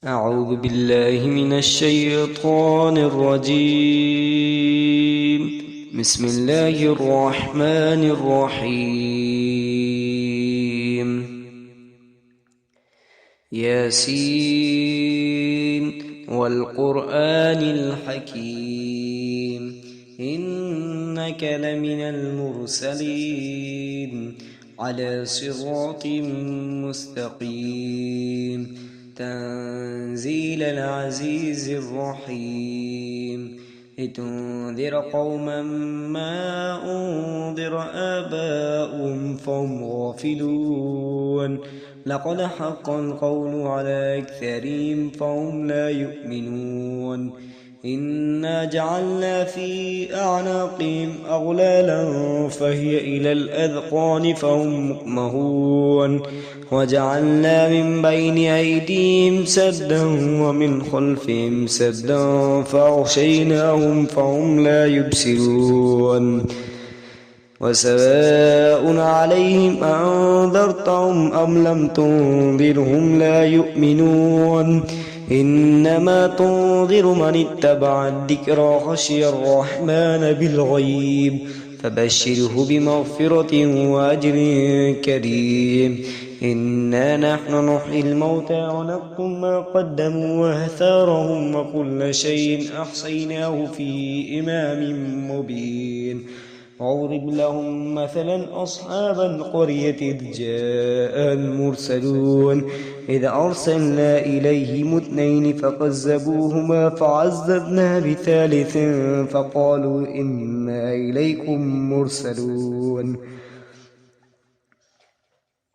أعوذ بالله من الشيطان الرجيم. بسم الله الرحمن الرحيم. ياسين والقرآن الحكيم إنك لمن المرسلين على صراط مستقيم تنزيل العزيز الرحيم لتنذر قوما ما أنذر آباؤهم فهم غافلون لقد حق القول على أكثرهم فهم لا يؤمنون إنا جعلنا في أعناقهم أغلالا فهي إلى الأذقان فهم مقمحون وجعلنا من بين أيديهم سدا ومن خلفهم سدا فأغشيناهم فهم لا يبصرون وسواء عليهم أنذرتهم أم لم تنذرهم لا يؤمنون إنما تنذر من اتبع الذكر خشي الرحمن بالغيب فبشره بمغفرة وأجر كريم إنا نحن نحيي الموتى ونكتب ما قدموا وآثارهم وكل شيء أحصيناه في إمام مبين واضرب لهم مثلا أصحاب القرية إذ جاء المرسلون إذ أرسلنا إليهم اثنين فكذبوهما فعززنا بثالث فقالوا إنا إليكم مرسلون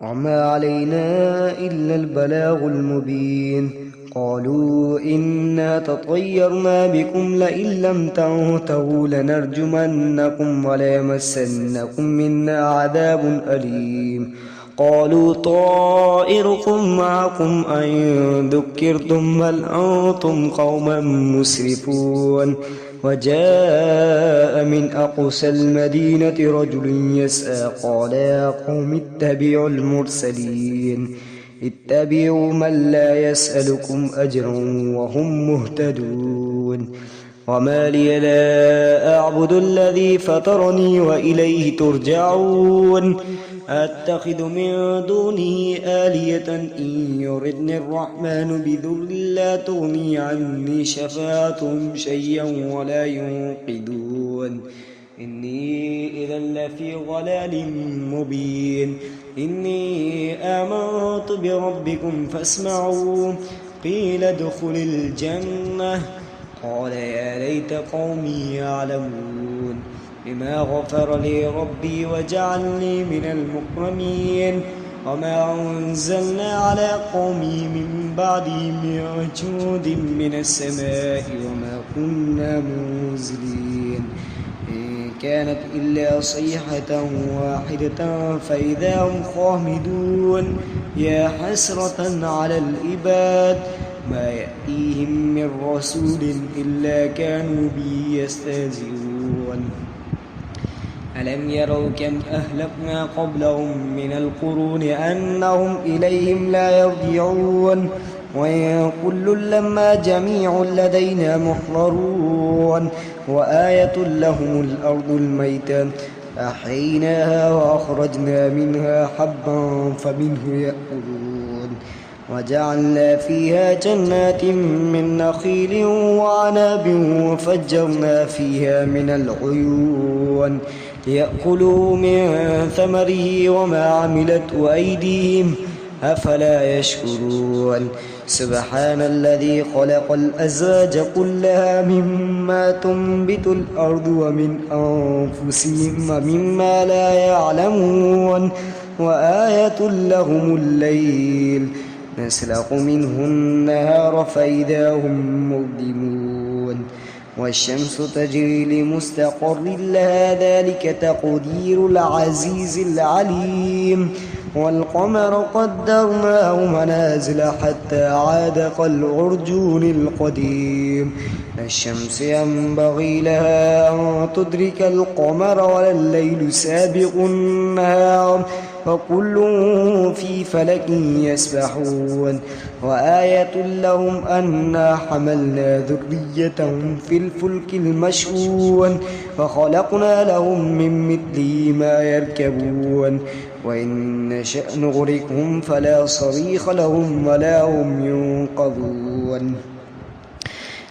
وما علينا إلا البلاغ المبين قالوا إنا تطيرنا بكم لئن لم تنتهوا لنرجمنكم وليمسنكم منا عذاب أليم قالوا طائركم معكم أئن ذكرتم بل أنتم قوما مسرفون وجاء من أقصى المدينة رجل يسعى قال يا قوم اتبعوا المرسلين اتبعوا من لا يسألكم أجرا وهم مهتدون وما لي لا أعبد الذي فطرني وإليه ترجعون أتخذ من دونه آلية إن يردني الرحمن بذل لا تغني عني شفاعتهم شيئا ولا ينقذون إني إذا لفي ضلال مبين إني آمنت بربكم فاسمعوا قيل ادخل الجنة قال يا ليت قومي يعلمون بما غفر لي ربي وجعلني من المكرمين وما أنزلنا على قومي من بعدي من جود من السماء وما كنا منزلين إن كانت إلا صيحة واحدة فإذا هم خامدون يا حسرة على العباد ما يأتيهم من رسول إلا كانوا به يستهزئون ألم يروا كم أهلكنا قبلهم من القرون أنهم إليهم لا يرجعون وإن كل لما جميع لدينا محضرون وآية لهم الأرض الميتة أحييناها وأخرجنا منها حبا فمنه يأكلون وجعلنا فيها جنات من نخيل وعناب وفجرنا فيها من العيون ليأكلوا من ثمره وما عملت أيديهم أفلا يشكرون سبحان الذي خلق الأزواج كلها مما تنبت الأرض ومن أنفسهم ومما لا يعلمون وآية لهم الليل نسلخ منه النهار فإذا هم مظلمون والشمس تجري لمستقر لها ذلك تقدير العزيز العليم والقمر قدرناه منازل حتى عاد كالعرجون القديم الشمس ينبغي لها أن تدرك القمر ولا الليل سابق النهار وكل في فلك يسبحون وآية لهم أنا حملنا ذريتهم في الفلك المشحون وخلقنا لهم من مثله ما يركبون وإن نشأ نغرقهم فلا صريخ لهم ولا هم ينقذون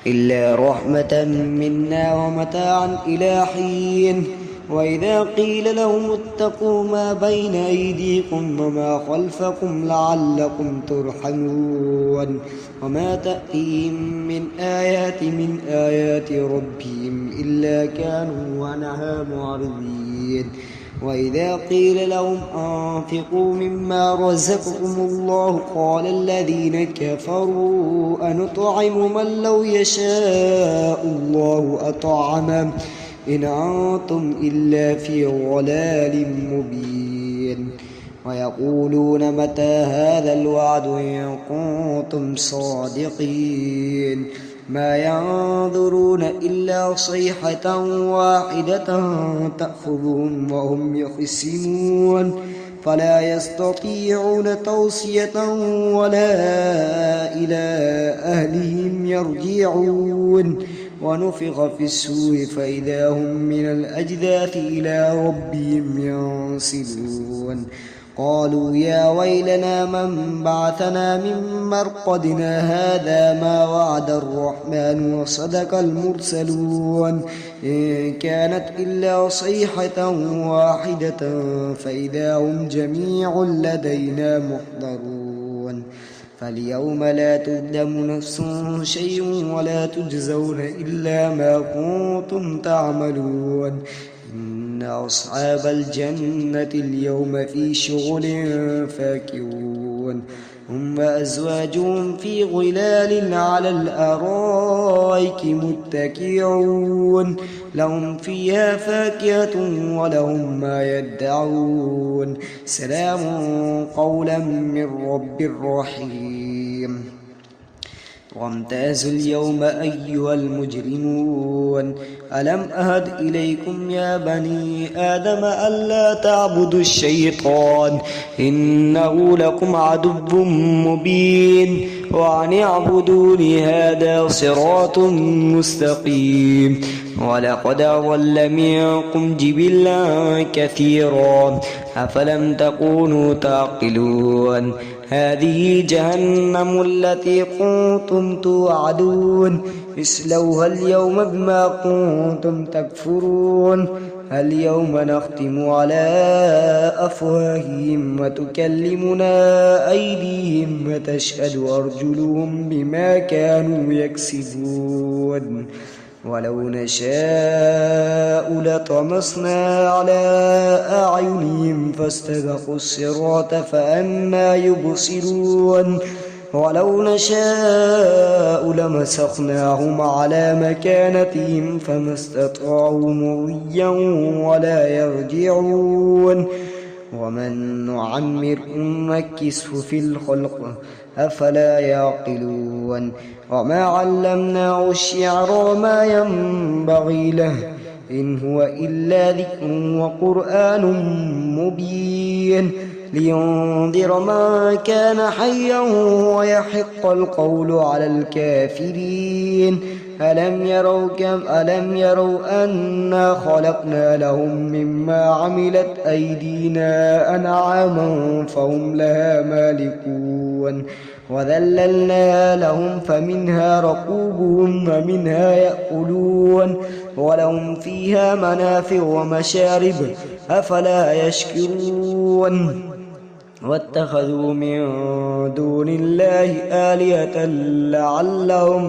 إلا رحمة منا ومتاعا إلى حين وإذا قيل لهم اتقوا ما بين أيديكم وما خلفكم لعلكم ترحمون وما تأتيهم من آيات ربهم إلا كانوا عنها معرضين وإذا قيل لهم أنفقوا مما رزقكم الله قال الذين كفروا أنطعم من لو يشاء الله أطعمه إن أنتم إلا في ضلال مبين ويقولون متى هذا الوعد إن كنتم صادقين ما ينظرون إلا صيحة واحدة تأخذهم وهم يخصمون فلا يستطيعون توصية ولا إلى أهلهم يرجعون ونفخ في السور فإذا هم من الأجداث إلى ربهم ينسلون قالوا يا ويلنا من بعثنا من مرقدنا هذا ما وعد الرحمن وصدق المرسلون إن كانت إلا صيحة واحدة فإذا هم جميع لدينا محضرون فاليوم لا تظلم نفس شيء ولا تجزون إلا ما كنتم تعملون إن أصحاب الجنة اليوم في شغل فاكهون هم وأزواجهم في ظلال على الأرائك متكئون لهم فيها فاكهة ولهم ما يدعون سلام قولا من رب رحيم وامتازوا اليوم أيها المجرمون ألم أهد إليكم يا بني آدم ألا تعبدوا الشيطان إنه لكم عدو مبين وأن اعبدوني هذا صراط مستقيم ولقد أضل منكم جبلا كثيرا أفلم تكونوا تعقلون هذه جهنم التي كنتم توعدون اصلوها اليوم بما كنتم تكفرون اليوم نختم على أفواههم وتكلمنا أيديهم وتشهد أرجلهم بما كانوا يكسبون ولو نشاء لطمسنا على أعينهم فاستبقوا الصراط فأنى يبصرون ولو نشاء لمسخناهم على مكانتهم فما استطاعوا مضيا ولا يرجعون ومن نعمره نكسه في الخلق أفلا يعقلون وما علمناه الشعر وما ينبغي له إن هو إلا ذكر وقرآن مبين لينذر من كان حيا ويحق القول على الكافرين ألم يروا أنا خلقنا لهم مما عملت أيدينا أنعاما فهم لها مالكون وذللنا لهم فمنها ركوبهم ومنها يأكلون ولهم فيها منافع ومشارب أفلا يشكرون واتخذوا من دون الله آلهة لعلهم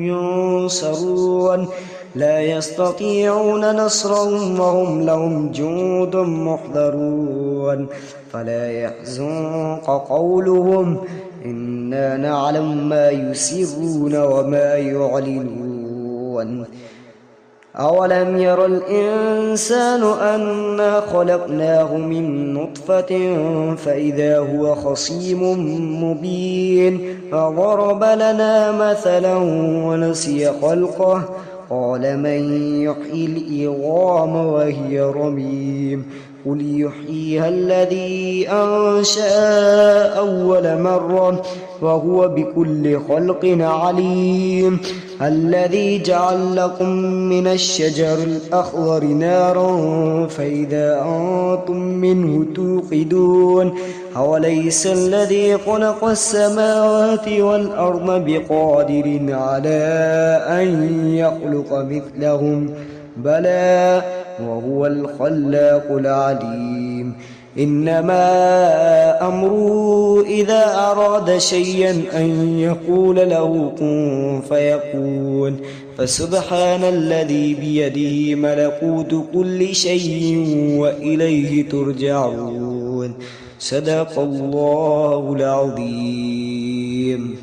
ينصرون لا يستطيعون نصرهم وهم لهم جند محضرون فلا يحزنك قولهم إنا نعلم ما يسرون وما يعلنون أولم ير الإنسان أنا خلقناه من نطفة فإذا هو خصيم مبين فضرب لنا مثلا ونسي خلقه قال من يحيي العظام وهي رميم قل يحييها الذي أنشأ أول مرة وهو بكل خلق عليم الذي جعل لكم من الشجر الأخضر نارا فإذا أنتم منه توقدون أوليس الذي خلق السماوات والأرض بقادر على أن يخلق مثلهم بلى وهو الخلاق العليم إنما أمره إذا أراد شيئا أن يقول له كن فيكون فسبحان الذي بيده ملكوت كل شيء وإليه ترجعون صدق الله العظيم.